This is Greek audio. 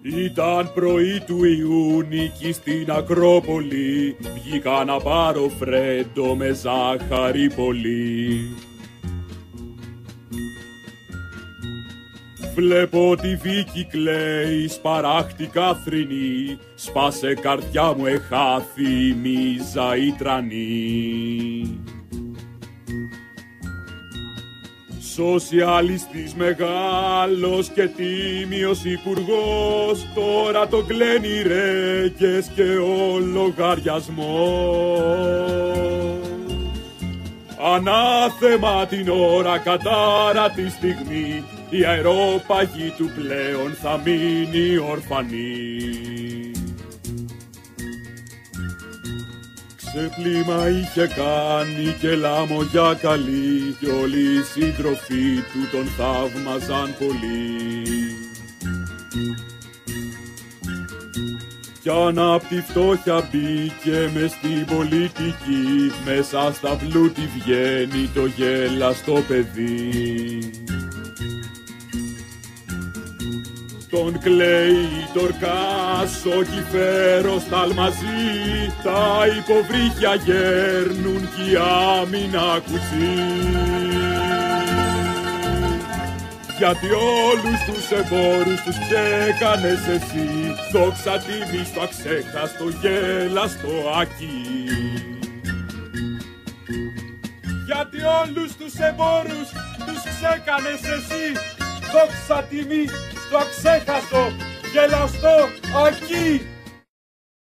Ήταν πρωί του Ιούνιου κι στην Ακρόπολη βγήκα να πάρω φρέντο με ζάχαρη πολύ. Βλέπω τη Βίκη κλαίει, σπαράχτηκα θρηνή, σπάσε καρδιά μου εχάθη η μίζα η τρανή. Σοσιαλιστής μεγάλος και τίμιος υπουργός, τώρα τον κλαίνει ρέγγες και ο λογαριασμός. Ανάθεμα την ώρα, κατάρα τη στιγμή, η αερόπαγη του πλέον θα μείνει ορφανή. Ξεπλήμα είχε κάνει και λάμογια καλή, κι όλοι οι σύντροφοι του τον θαύμαζαν πολύ. Κι αν απ' τη φτώχεια μπήκε μες στην πολιτική, μέσα στα πλούτη βγαίνει το γέλαστο παιδί. Τον κλαίει Τορκάς, ο Κηφαίρος ταλμαζεί, τα υποβρύχια γέρνουν κι η άμυνα κουτσί. Γιατί όλους τους εμπόρους τους ξέκανες εσύ, δόξα τιμή στο αξέχαστο γέλαστο Ακή. Γιατί όλους τους εμπόρους τους ξέκανες εσύ, δόξα τιμή στο αξέχαστο γελαστό Ακή.